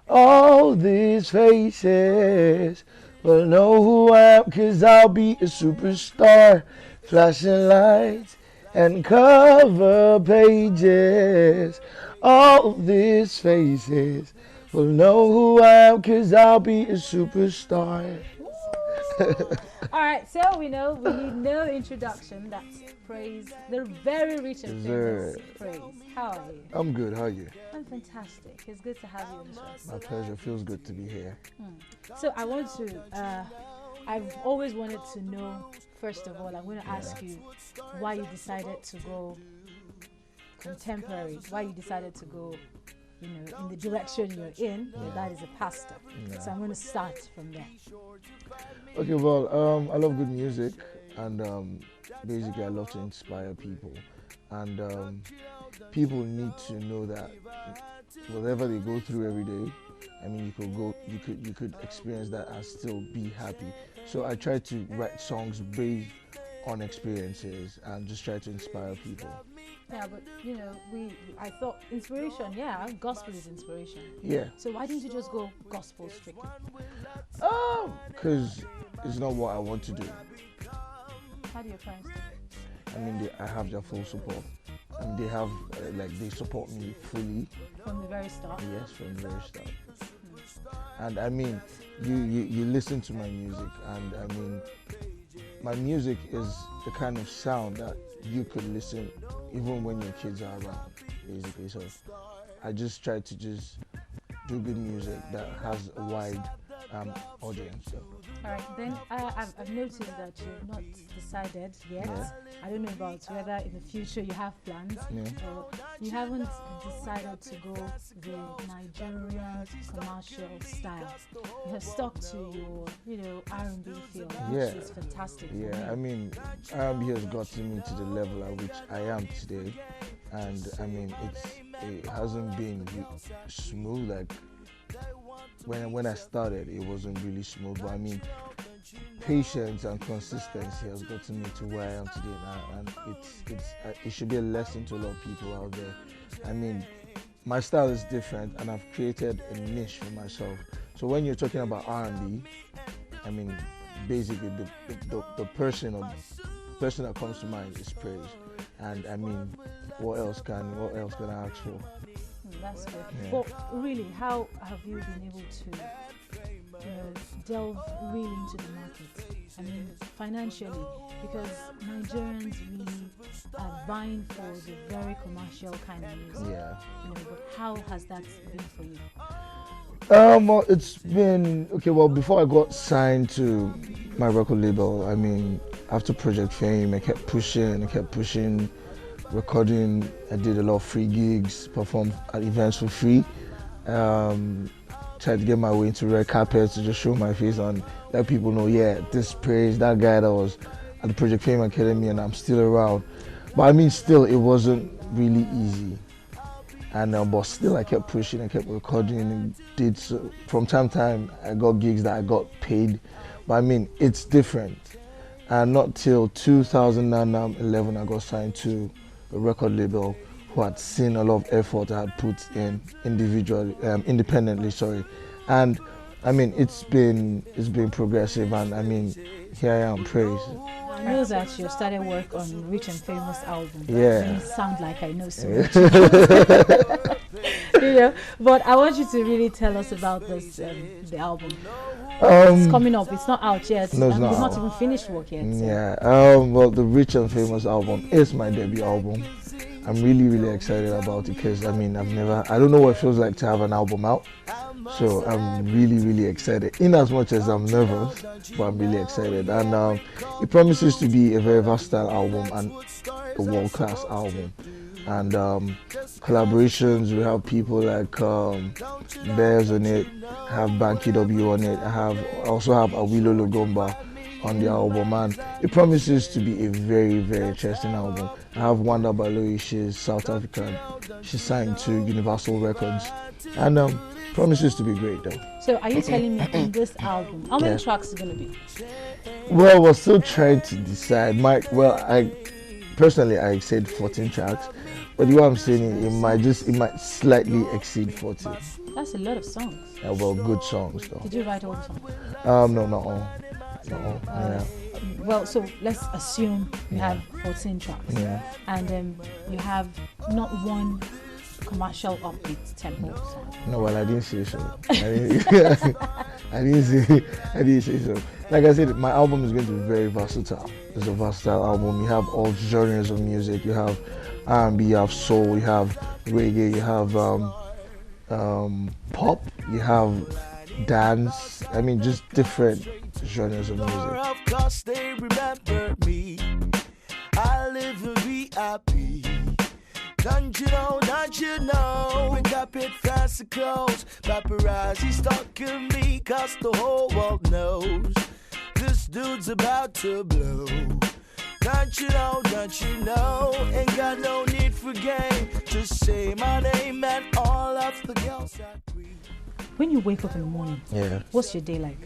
All these faces will know who I am, cause I'll be a superstar. Flashing lights and cover pages. All these faces will know who I am, cause I'll be a superstar. All right, so we know we need no introduction. That's Praiz, the very rich and famous Sir, Praiz. How are you? I'm good. How are you? I'm fantastic. It's good to have you on the show. My pleasure. Feels good to be here. So I want to. I've always wanted to know. First of all, I'm going to ask you why you decided to go contemporary. Why you decided to go, in the direction you're in. That is a pastor. So I'm going to start from there. Okay, well, I love good music, and basically, I love to inspire people, and people need to know that whatever they go through every day, I mean, you could experience that and still be happy. So I try to write songs based on experiences and just try to inspire people. Yeah, but I thought inspiration. Yeah, gospel is inspiration. Yeah, So why didn't you just go gospel strictly? because it's not what I want to do. How do your parents do? I mean, I have their full support, and they have they support me fully. From the very start. Yes, from the very start. And I mean, you listen to my music, and I mean, my music is the kind of sound that you could listen even when your kids are around, basically. So I just try to just do good music that has a wide audience. So. All right, then I've noticed that you've not decided yet. Yeah. I don't know about whether in the future you have plans, Yeah. or you haven't decided to go the Nigerian commercial style. You have stuck to your R&B feel, which Yeah. is fantastic. for Yeah, me. I mean, R&B has gotten me to the level at which I am today, and I mean, it hasn't been smooth. Like when I started, it wasn't really smooth. But I mean, patience and consistency has gotten me to where I am today now, and it should be a lesson to a lot of people out there. I mean, my style is different, and I've created a niche for myself. So when you're talking about R&B, I mean, basically the person that comes to mind is Praiz, and I mean, what else can I ask for? That's good. Yeah. But really, how have you been able to delve really into the market? I mean, financially, because Nigerians really are vying for the very commercial kind of music. Yeah. But how has that been for you? Well, it's been okay. Well, before I got signed to my record label, I mean, after Project Fame, I kept pushing, recording. I did a lot of free gigs, performed at events for free. Tried to get my way into red carpets to just show my face and let people know, yeah, this Praiz, that guy that was at the Project Fame Academy, and I'm still around. But I mean, still, it wasn't really easy. And but still, I kept pushing, I kept recording, and did so. From time to time, I got gigs that I got paid. But I mean, it's different. And not till 2011, I got signed to a record label who had seen a lot of effort I had put in independently. Sorry, and I mean, it's been progressive, and I mean, here I am, Praiz. I know that you started work on Rich and Famous album. Yeah. It doesn't sound like I know so much. But I want you to really tell us about this the album. It's coming up. It's not out yet. No, it's and not you've not out. even finished work yet. So. Yeah. Well, the Rich and Famous album is my debut album. I'm really excited about it because I mean, I don't know what it feels like to have an album out. So I'm really excited. In as much as I'm nervous, but I'm really excited. And it promises to be a very versatile album and a world-class album. And collaborations, we have people like Bears on it, I have Banky W on it, I also have Awilo Logomba on the album, and it promises to be a very interesting album. I have Wanda Baloyi, she's South African, she's signed to Universal Records, and promises to be great though. So are you telling me in this album, how many tracks is it going to be? Well, we're still trying to decide. I personally said 14 tracks, But what I'm saying is it might slightly exceed 40. That's a lot of songs. Yeah, well, good songs though. Did you write all the songs? No, not all. Not all. Yeah. Well, so let's assume you have 14 tracks, Yeah. and you have not one commercial upbeat tempo song. No, well, I didn't say so. I didn't say so. Like I said, my album is going to be very versatile. It's a versatile album. You have all genres of music. You have R&B, you have soul, you have reggae, you have pop, you have dance. I mean, just different genres of music. Of course they remember me. I live in VIP. Don't you know? We got bit fancy clothes. Paparazzi stalking me, cause the whole world knows this dude's about to blow. Don't you know? Ain't got no need for game. Just say my name and all of the girls agree. When you wake up in the morning, Yeah. what's your day like?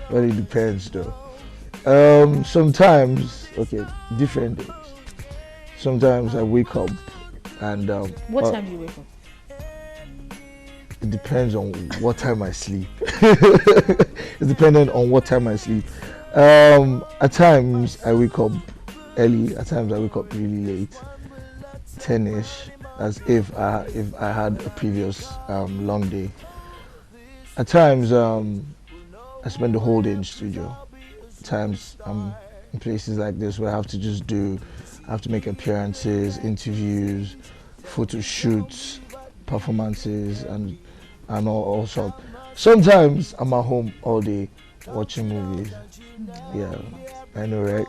Well, it depends though. Sometimes, okay, different days. Sometimes I wake up and What time do you wake up? it depends on what time I sleep. It's dependent on what time I sleep. At times I wake up early. At times I wake up really late, 10ish, as if I had a previous long day. At times I spend the whole day in the studio. At times I'm in places like this where I have to make appearances, interviews, photo shoots, performances, and all sorts. Sometimes I'm at home all day watching movies. Yeah, I know, right?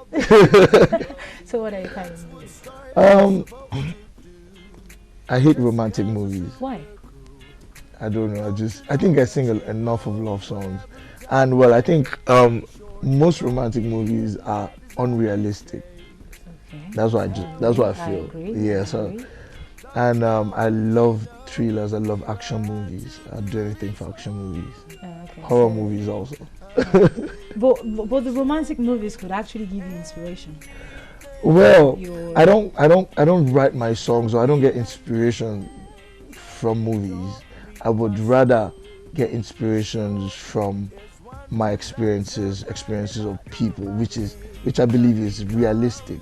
So what are your kind of movies? I hate romantic movies. Why? I don't know. I think I sing enough of love songs, and well, I think most romantic movies are unrealistic. Okay. That's what I feel. agree, Yeah. I So, agree. and I love thrillers. I love action movies. I'd do anything for action movies. Okay. Horror movies also. But the romantic movies could actually give you inspiration. Well, Your- I don't write my songs, or I don't get inspiration from movies. I would rather get inspirations from my experiences of people, which I believe is realistic.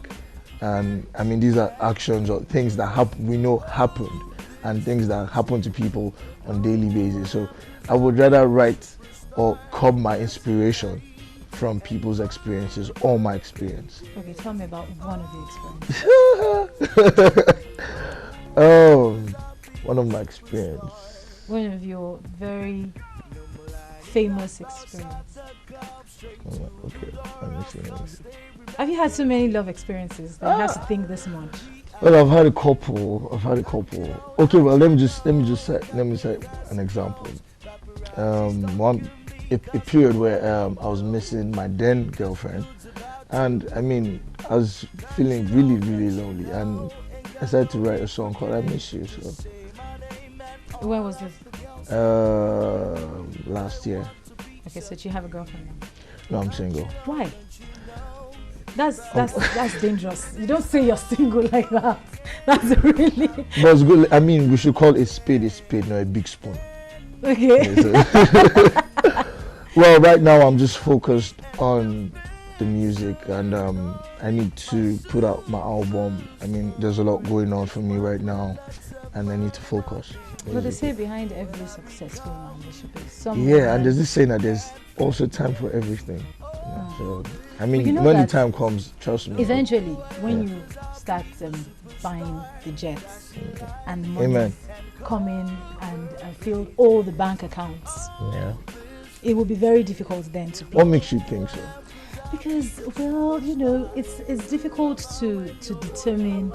And I mean, these are actions or things that we know happened, and things that happen to people on daily basis. So I would rather write or curb my inspiration from people's experiences or my experience. Okay, tell me about one of the experiences. One of my experience. One of your very famous experience. Okay, let me see. Have you had so many love experiences that you have to think this much? Well, I've had a couple. Okay, well, let me set an example. A period where I was missing my then girlfriend, and I mean, I was feeling really, really lonely, and I decided to write a song called "I Miss You." So, When was this? last year. Okay, so do you have a girlfriend now? No, I'm single. Why? That's dangerous. You don't say you're single like that. That's really But it's good. I mean, we should call a spade, not a big spoon. okay. Well, right now I'm just focused on the music, and I need to put out my album. I mean, there's a lot going on for me right now, and I need to focus. But they say behind every successful man there should be someone. Yeah, and there's this saying that there's also time for everything. Yeah, so I mean, you know when the that time comes, trust me. Eventually, when Yeah. you start buying the jets and the money Amen. come in and fill all the bank accounts, Yeah. it will be very difficult then to pay. What makes you think so? Because, well, you know, it's difficult to determine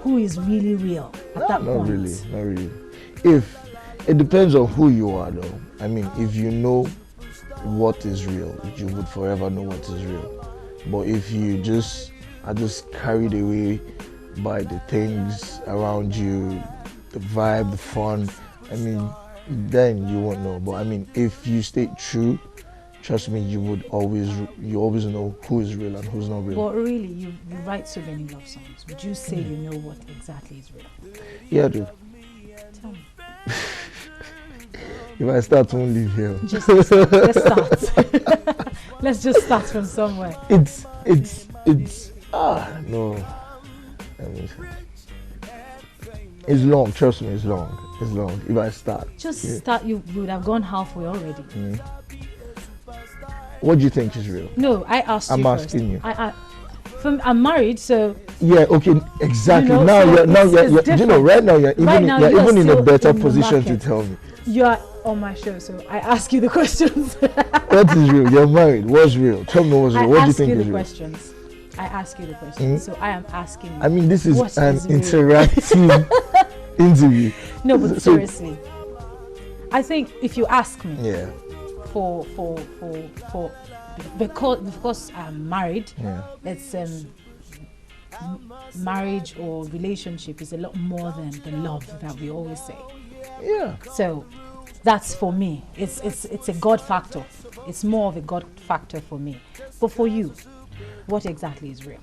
who is really real at that Not point. really, not really. If it depends on who you are, though. I mean, if you know what is real, you would forever know what is real. But if you are just carried away by the things around you, the vibe, the fun, I mean, then you won't know. But I mean, if you stay true trust me, you always know who is real and who's not real. But really, you write so many love songs. Would you say you know what exactly is real? Yeah, dude. Tell me. If I start, won't leave here. Just let's start. Let's just start from somewhere. It's no. Let me see. It's long, trust me, it's long. It's long. If I start. Start, you would have gone halfway already. What do you think is real? No, I asked you I'm first. asking you. I'm married, so Yeah, okay, exactly. You know, You're you know, right now you're even in a still better in the position to market. tell me. you are on my show, so I ask you the questions. What is real? You're married. What's real? Tell me what's real. What do you think is real? I ask you the questions, so I am asking you. I mean, this is what an is real? interactive interview. No, but So- seriously, I think if you ask me, Yeah, for because I'm married, yeah. it's marriage or relationship is a lot more than the love that we always say. Yeah. So that's for me. It's a God factor. It's more of a God factor for me. But for you, what exactly is real?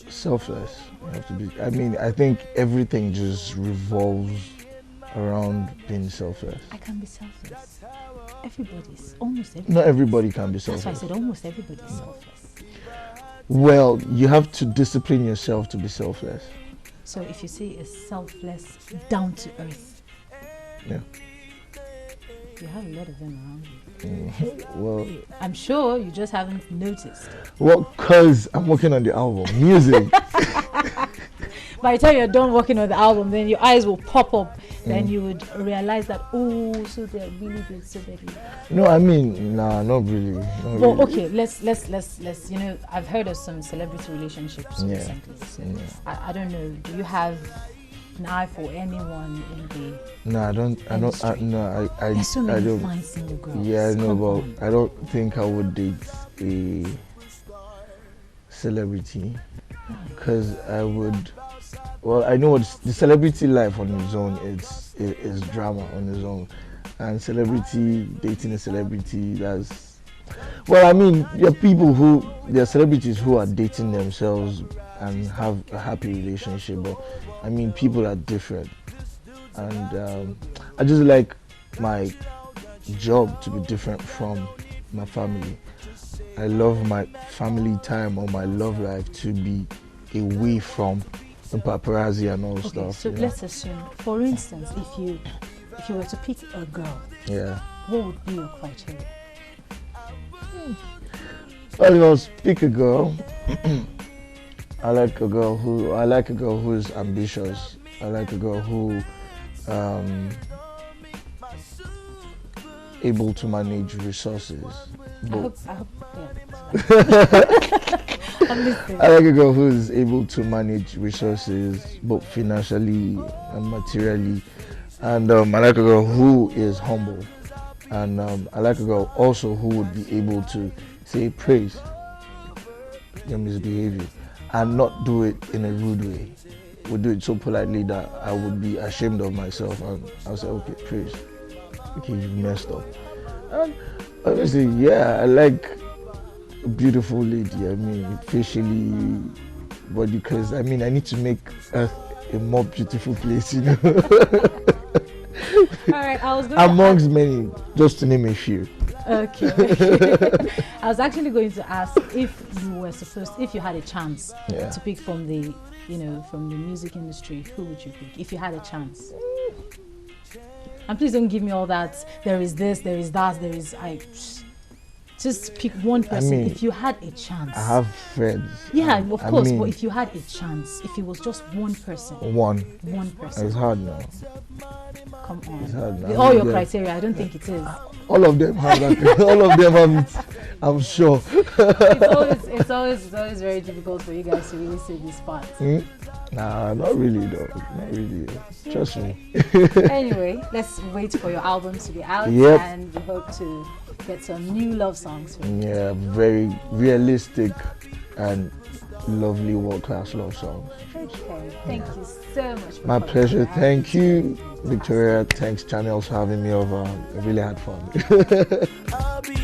Selfless. You have to be. I mean, I think everything just revolves around being selfless. I can be selfless. Almost everybody. Not everybody can be That's why I selfless. said almost everybody is selfless. Well, you have to discipline yourself to be selfless. So if you say it's selfless, down to earth, Yeah. you have a lot of them around you. Well, I'm sure you just haven't noticed. cause I'm working on the album, music. By the time you're done working on the album, then your eyes will pop up. Then you would realize that, oh, so they're really good, so they're really. No, I mean, nah, not really. Not Well, really. okay, let's. You know, I've heard of some celebrity relationships Yeah. recently. So Yeah. I don't know. Do you have an eye for anyone in the? No, I don't. There's so I many don't. fine single girls. Yeah, I know, Come but on. I don't think I would date a celebrity, because I would. Well, I know what the celebrity life on its own is drama on its own, and celebrity dating a celebrity, that's. Well, I mean, there are celebrities who are dating themselves and have a happy relationship, but I mean, people are different, and I just like my job to be different from my family. I love my family time or my love life to be away from the paparazzi and all Okay, stuff. so you know? let's assume, for instance, if you were to pick a girl, Yeah. what would be your criteria? Well, if I was pick a girl, I like a girl who is ambitious. I like a girl who able to manage resources. I hope, yeah. I'm listening. I like a girl who is able to manage resources both financially and materially, and I like a girl who is humble, and I like a girl also who would be able to say praise your misbehavior and not do it in a rude way. Would do it so politely that I would be ashamed of myself, and I'll say, okay, praise, okay, you've messed up. And obviously, yeah, I like a beautiful lady. I mean, facially, but because I mean, I need to make Earth a more beautiful place, you know. All right, I was going Amongst many, just to name a few. Okay. I was actually going to ask if you had a chance Yeah. to pick from the music industry, who would you pick if you had a chance? And please don't give me all that. There is this, there is that, there is just pick one person. mean, if you had a chance. I have friends. Yeah, of course. mean, But if you had a chance, if it was just one person, one, person, it's hard now. come It's on. hard now. With all your Yeah. criteria, I don't think it is. All of them have that. All of them have it. I'm sure. It's always very difficult for you guys to really say this part. Nah, not really though. Not really. Trust me. Anyway, let's wait for your album to be out, Yep. and we hope to get some new love songs from you. Yeah, very realistic and lovely world-class love songs. Okay, thank you so much. For My coming pleasure. by. Thank you, Victoria. Thanks, Channels, for having me over. I really had fun. I'll be